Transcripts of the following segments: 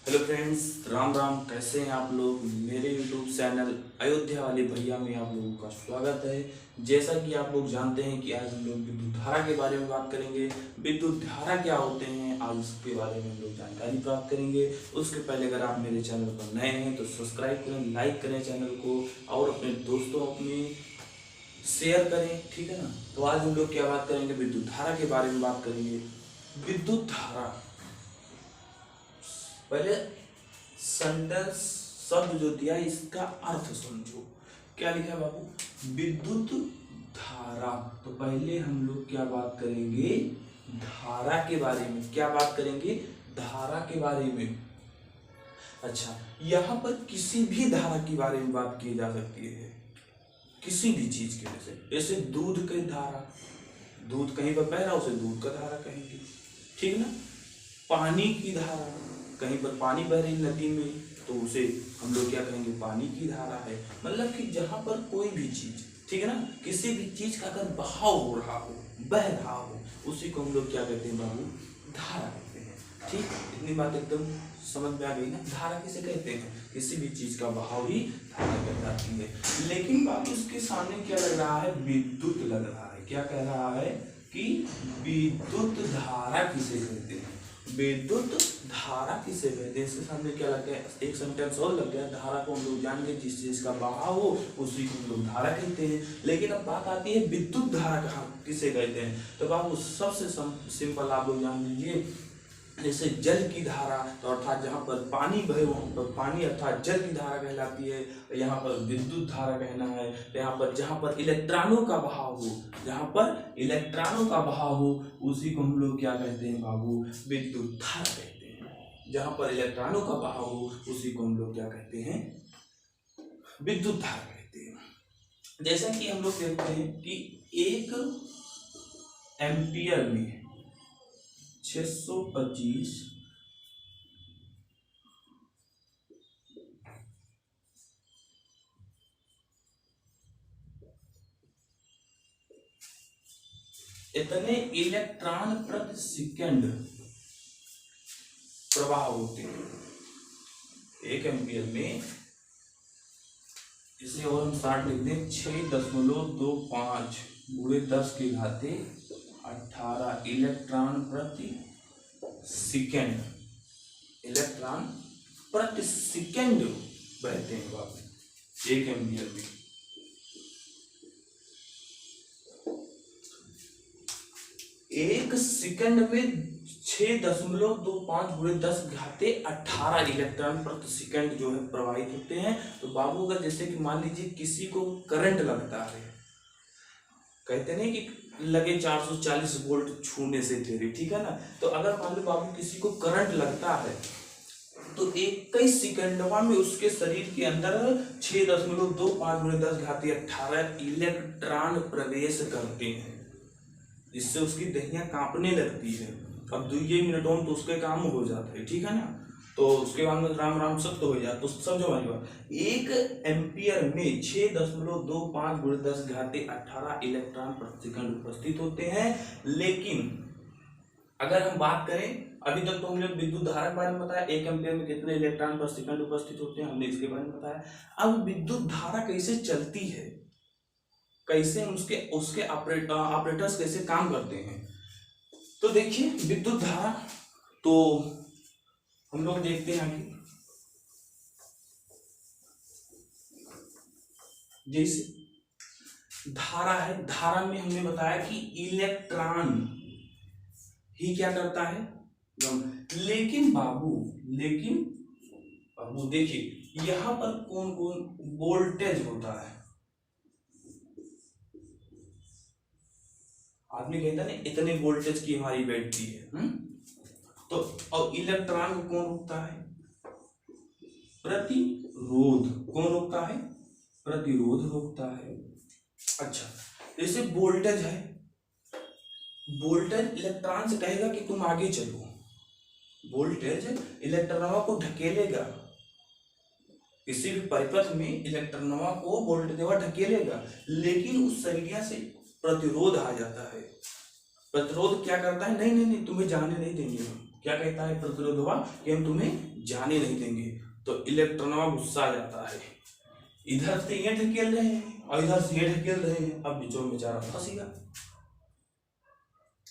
Hello friends, Ram Ram. कैसे हैं आप लोग। मेरे यूट्यूब चैनल अयोध्या वाले भैया में आप लोगों का स्वागत है। जैसा कि आप लोग जानते हैं कि आज हम लोग विद्युत धारा के बारे में बात करेंगे। विद्युत धारा क्या होते हैं, आज उसके बारे में हम लोग जानकारी प्राप्त करेंगे। उसके पहले अगर आप मेरे चैनल पर नए हैं तो सब्सक्राइब करें, लाइक करें चैनल को और अपने दोस्तों अपने शेयर करें, ठीक है ना। तो आज हम लोग क्या बात करेंगे, विद्युत धारा के बारे में बात करेंगे। विद्युत धारा, पहले सेंटेंस शब्द जो दिया इसका अर्थ समझो। क्या लिखा है बाबू, विद्युत धारा। तो पहले हम लोग क्या बात करेंगे, धारा के बारे में। क्या बात करेंगे, धारा के बारे में। अच्छा, यहाँ पर किसी भी धारा के बारे में बात की जा सकती है, किसी भी चीज के वजह से। जैसे दूध की धारा, दूध कहीं पर बह रहा उसे दूध का धारा कहेंगे, ठीक ना। पानी की धारा, कहीं पर पानी बह रही नदी में तो उसे हम लोग क्या कहेंगे, पानी की धारा है। मतलब कि जहां पर कोई भी चीज, ठीक है ना, किसी भी चीज का अगर बहाव हो रहा हो, बह रहा हो, उसी को हम लोग क्या कहते हैं बाबू, धारा कहते हैं। ठीक, इतनी बात एकदम समझ में आ गई ना। धारा किसे कहते हैं, किसी भी चीज का बहाव ही धारा कहलाती है। लेकिन बाबू उसके सामने क्या लग रहा है, विद्युत लग रहा है। क्या कह रहा है कि विद्युत धारा किसे कहते हैं, विद्युत धारा किसे कहते हैं। इसके सामने क्या लग गया, एक सेंटेंस और लग गया। धारा को हम लोग जान गए, जिस चीज का बहाव हो उसी को हम लोग धारा कहते हैं। लेकिन अब बात आती है विद्युत धारा कहाँ किसे कहते हैं। तो बाबू सबसे सिंपल आप लोग जान लीजिए, जैसे जल की धारा, तो अर्थात जहाँ पर पानी बहे वहाँ पर पानी अर्थात जल की धारा कहलाती है। यहाँ पर विद्युत धारा कहना है। यहाँ पर जहाँ पर इलेक्ट्रॉनों का बहाव हो, जहाँ पर इलेक्ट्रॉनों का बहाव हो उसी को हम लोग क्या कहते हैं बाबू, विद्युत धारा कहते हैं। जहाँ पर इलेक्ट्रॉनों का बहाव हो उसी को हम लोग क्या कहते हैं, विद्युत धारा कहते हैं। जैसा कि हम लोग देखते हैं कि 1 एम्पियर में 625 इतने इलेक्ट्रॉन प्रति सेकंड प्रवाह होते हैं। 1 एम्पियर में, इसे और हम 60 लिख दें, 6.25 गुणे 10 की घाते 18 इलेक्ट्रॉन प्रति सेकंड, इलेक्ट्रॉन प्रति सेकंड बहते हैं बाबू 1 एम्पियर में। एक सेकंड में 6.25 गुणे 10 घाते 18 इलेक्ट्रॉन प्रति सेकंड जो है प्रवाहित होते हैं। तो बाबू अगर जैसे कि मान लीजिए किसी को करंट लगता है, कहते नहीं कि लगे 440 वोल्ट छूने से तेरे, ठीक है ना। तो अगर मान लो बाबू किसी को करंट लगता है तो 21 सेकंडवा में उसके शरीर के अंदर 6.25 गुणे 10 घाते 18 इलेक्ट्रॉन प्रवेश करते हैं, जिससे उसकी दहियां कांपने लगती है। अब 2 मिनटों में तो उसके काम हो जाता है, ठीक है ना। तो उसके बाद में राम राम सब तो हो जाता। तो समझो हमारी बात, 1 एम्पियर में 6.25 गुणे 10 घाते 18 इलेक्ट्रॉन प्रति सेकंड उपस्थित होते हैं। लेकिन अगर हम बात करें, अभी तक तो हमने विद्युत धारा के बारे में बताया, 1 एम्पियर में कितने इलेक्ट्रॉन प्रति सेकंड उपस्थित होते हैं, हमने इसके बारे में बताया। अब विद्युत धारा कैसे चलती है, कैसे उसके उसके ऑपरेटर्स कैसे काम करते हैं। तो देखिए विद्युत धारा, तो हम लोग देखते हैं कि जैसे धारा है, धारा में हमने बताया कि इलेक्ट्रॉन ही क्या करता है, लेकिन बाबू देखिए यहां पर कौन कौन वोल्टेज होता है। आदमी कहता है इतने वोल्टेज की हमारी बैटरी है, तो और इलेक्ट्रॉन को कौन रोकता है, प्रतिरोध। कौन रोकता है, प्रतिरोध रोकता है। अच्छा, जैसे वोल्टेज है, वोल्टेज इलेक्ट्रॉन से कहेगा कि तुम आगे चलो, वोल्टेज इलेक्ट्रॉनों को ढकेलेगा, किसी भी परिपथ में इलेक्ट्रॉनों को वोल्टेज ढकेलेगा। लेकिन उस संज्ञा से प्रतिरोध आ जाता है। प्रतिरोध क्या करता है, नहीं नहीं नहीं तुम्हें जाने नहीं देंगे हम, क्या कहता है प्रतिरोधवा कि हम तुम्हें जाने नहीं देंगे। तो इलेक्ट्रॉनवा गुस्सा आ जाता है, इधर से ये ढकेल रहे हैं और इधर से ये ढकेल रहे हैं, अब बीचों में बेचारा फंसेगा।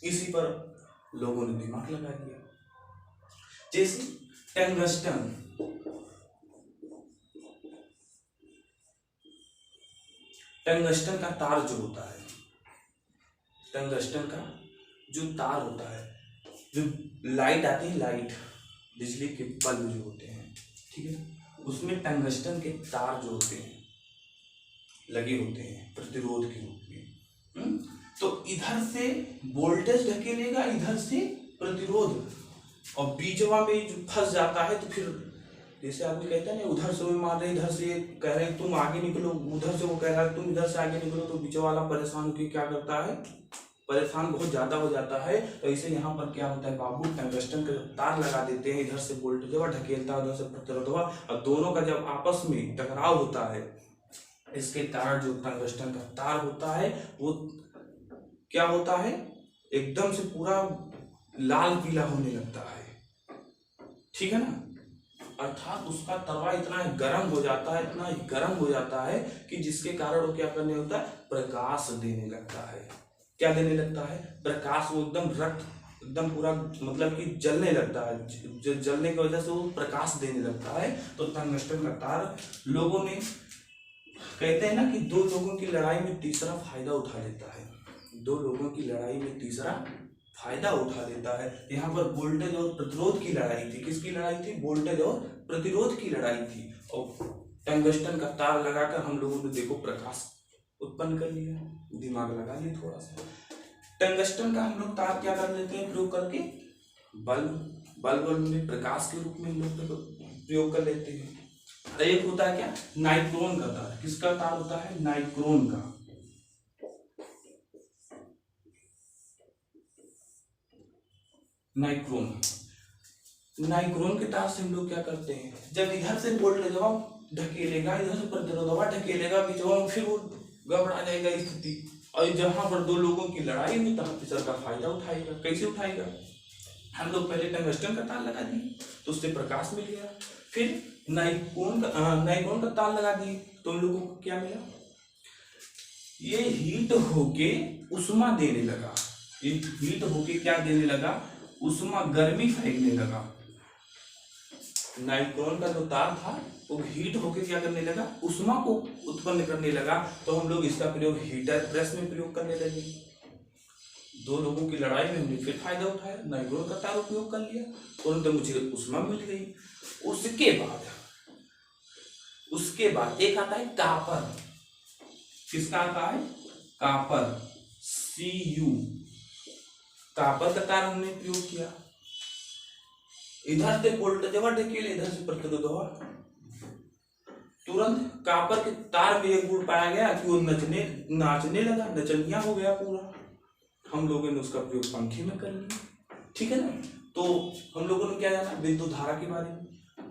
इसी पर लोगों ने दिमाग लगा दिया। जैसे टंगस्टन, टंगस्टन का तार जो होता है, टंगस्टन का जो तार होता है, जो लाइट आती है, लाइट बिजली के बल्ब जो होते हैं, ठीक है, उसमें टंगस्टन के तार जो होते हैं लगे होते हैं प्रतिरोध के रूप में। तो इधर से वोल्टेज ढकेलेगा, इधर से प्रतिरोध, और बीचवा में जो फंस जाता है तो फिर जैसे आदमी कहता है ना, उधर से वो मार रहे, इधर से कह रहे तुम आगे निकलो, उधर से वो कह रहा है तुम इधर से आगे निकलो, तो बीच वाला परेशान होकर क्या करता है, परेशान बहुत ज्यादा हो जाता है। तो इसे यहाँ पर क्या होता है बाबू, टंगस्टन का तार लगा देते हैं, इधर से वोल्टेज ढकेलता है, उधर से प्रतिरोध हुआ, और दोनों का जब आपस में टकराव होता है, इसके कारण जो टंगस्टन का तार होता है वो क्या होता है, एकदम से पूरा लाल पीला होने लगता है, ठीक है ना। अर्थात उसका तवा इतना गर्म हो जाता है, इतना गर्म हो जाता है कि जिसके कारण वो क्या करने होता है, प्रकाश देने लगता है। क्या देने लगता है, प्रकाश। वो एकदम रक्त एकदम पूरा मतलब कि जलने लगता है, जलने की वजह से वो प्रकाश देने लगता है। तो टंगस्टन का तार, लोगों ने कहते हैं ना कि दो लोगों की लड़ाई में तीसरा फायदा उठा लेता है, दो लोगों की लड़ाई में तीसरा फायदा उठा लेता है। यहाँ पर वोल्टेज और प्रतिरोध की लड़ाई थी, किसकी लड़ाई थी, वोल्टेज और प्रतिरोध की लड़ाई थी, और टंगस्टन का तार लगाकर हम लोगों ने देखो प्रकाश उत्पन्न कर लिया। दिमाग लगा लिए थोड़ा सा। टंगस्टन का हम लोग तार क्या कर लेते हैं प्रयोग करके, बल्ब में प्रकाश के रूप में हम लोग प्रयोग कर लेते हैं। एक होता है क्या, नाइक्रोन का तार। किसका तार होता है, नाइक्रोन का। नाइक्रोन के तार से हम लोग क्या करते हैं, जब इधर से वोल्टेज ढकेलेगा, इधर से प्रतिरोध ढकेलेगा, बीचों फिर वो गड़बड़ा जाएगा स्थिति, और जहां पर दो लोगों की लड़ाई हुई तहां तीसरा का फायदा उठाएगा। कैसे उठाएगा, हम लोग पहले टंगस्टन का तार लगा दिए तो उससे प्रकाश मिल गया, फिर नाइक्रोन का तार लगा दिए तो हम लोगों को क्या मिला, ये हीट होके उष्मा देने लगा, ये हीट होके क्या देने लगा, उष्मा, गर्मी फैलने लगा। नाइक्रोन का जो तार था वो हीट होके क्या करने लगा, उष्मा को उत्पन्न करने लगा। तो हम लोग इसका प्रयोग हीटर प्रेस में प्रयोग करने लगे। दो लोगों की लड़ाई में हमने फिर फायदा उठाया, नाइक्रोन का तार उपयोग कर लिया, तुरंत मुझे उष्मा मिल गई। उसके बाद एक आता है कापर। किसका आता है, कापर, Cu। कापर का तार हमने प्रयोग किया, इधर से वोल्टेज ढकेले, इधर से प्रतिरोध हुआ, तुरंत कापर के तार में एक गुण पाया गया कि वो नाचने लगा, नचनिया हो गया पूरा। हम लोगों ने उसका प्रयोग पंखे में कर लिया, ठीक है ना। तो हम लोगों ने क्या जाना, विद्युत धारा के बारे में।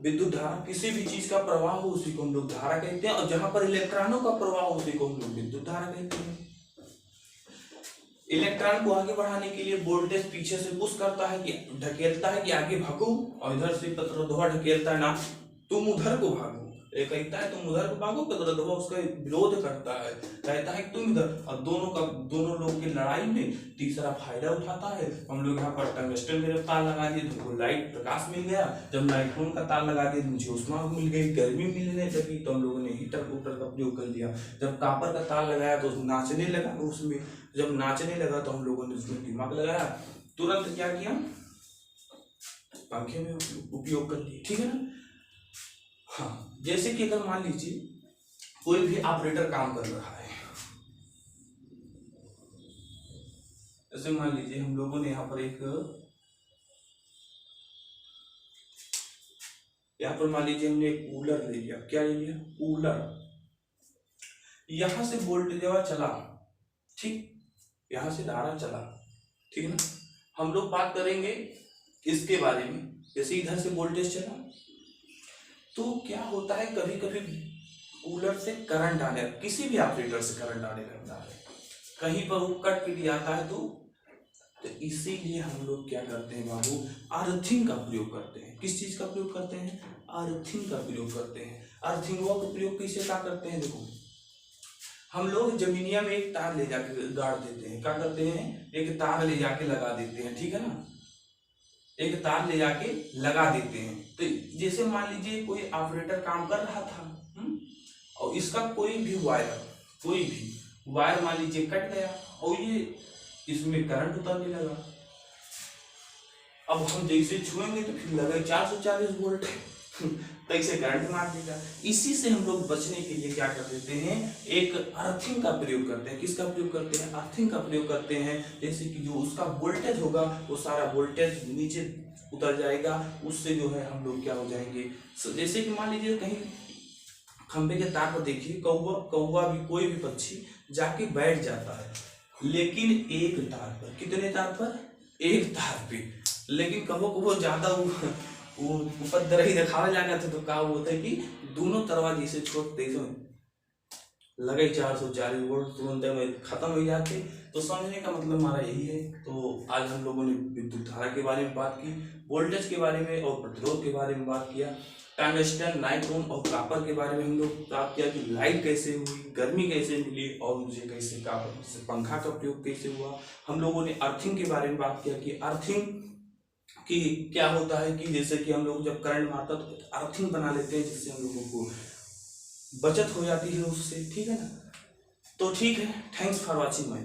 विद्युत धारा, किसी भी चीज का प्रवाह हो उसी को हम लोग धारा कहते हैं, और जहां पर इलेक्ट्रॉनों का प्रवाह हो उसी को हम लोग विद्युत धारा कहते हैं। इलेक्ट्रॉन को आगे बढ़ाने के लिए वोल्टेज पीछे से पुश करता है कि ढकेलता है कि आगे भागो, और इधर से प्रतिरोधवा ढकेलता है ना तुम उधर को भागो, एक कहता है तुम उधर को भागो, प्रतिरोधवा उसका विरोध करता है, कहता है तुम इधर, और दोनों लोगों की लड़ाई में तीसरा फायदा उठाता है। हम लोग यहाँ पर टंगस्टन में तार लगा दिए तो लाइट प्रकाश मिल गया, जब नाइक्रोन का तार लगा दिए मुझे उष्मा मिल गई, गर्मी मिलने लगी, तो हम लोगों ने हीटर का प्रयोग कर लिया। जब कापर का तार लगाया तो नाचने लगा, उसमें जब नाचने लगा तो हम लोगों ने उसमें दिमाग लगाया, तुरंत क्या किया, पंखे में उपयोग कर लिया, ठीक है ना। हाँ, जैसे कि अगर मान लीजिए कोई भी ऑपरेटर काम कर रहा है, जैसे मान लीजिए हम लोगों ने यहाँ पर मान लीजिए हमने एक कूलर ले लिया। क्या ले लिया, कूलर। यहां से वोल्टेज चला, ठीक, यहां से धारा चला, ठीक है ना। हम लोग बात करेंगे इसके बारे में, जैसे इधर से वोल्टेज चला तो क्या होता है, कभी कभी कूलर से करंट आने, किसी भी ऑपरेटर से करंट आने लगता है, कहीं पर वो कट भी आता है तो तो इसीलिए हम लोग क्या करते हैं बाबू, अर्थिंग का प्रयोग करते हैं। किस चीज का प्रयोग करते हैं, अर्थिंग का प्रयोग करते हैं। अर्थिंगवा का प्रयोग कैसे क्या करते हैं, देखो हम लोग जमीनिया में एक तार ले जाके गाड़ देते हैं, क्या करते हैं, एक तार ले जाके लगा देते हैं, ठीक है ना, एक तार ले जाके लगा देते हैं। तो जैसे मान लीजिए कोई ऑपरेटर काम कर रहा था, और इसका कोई भी वायर मान लीजिए कट गया और ये इसमें करंट उतरने लगा। अब हम जैसे छुएंगे तो फिर लगा 440 वोल्ट तो इसे करंट मार देगा। इसी से हम लोग बचने के लिए क्या कर देते हैं, एक अर्थिंग का प्रयोग करते हैं। किसका प्रयोग करते हैं, अर्थिंग का प्रयोग करते हैं। जैसे कि जो उसका वोल्टेज होगा वो सारा वोल्टेज नीचे उतर जाएगा, उससे जो है हम लोग क्या हो जाएंगे। जैसे कि मान लीजिए कहीं खंबे के तार पर देखिए कौवा भी, कोई भी पक्षी जाके बैठ जाता है, लेकिन एक तार पर, कितने तार पर, एक तार पे। लेकिन कबो ज्यादा वो उपद्रवी दिखावे लगा था तो क्या होता है कि दोनों तरवा जैसे छोड़ते लगे 440 वोल्ट तुरंत में खत्म हो जाते। तो समझने का मतलब हमारा यही है। तो आज हम लोगों ने विद्युत धारा के बारे में बात की, वोल्टेज के बारे में और प्रतिरोध के बारे में बात किया, टंगस्टन, नाइट्रोन और कॉपर के बारे में हम लोग बात किया कि लाइट कैसे हुई, गर्मी कैसे मिली और मुझे कैसे कॉपर से पंखा का प्रयोग कैसे हुआ। हम लोगों ने अर्थिंग के बारे में बात किया कि अर्थिंग कि क्या होता है, कि जैसे कि हम लोग जब करंट मारता तो अर्थिंग बना लेते हैं, जिससे हम लोगों को बचत हो जाती है उससे, ठीक है ना। तो ठीक है, थैंक्स फॉर वॉचिंग माय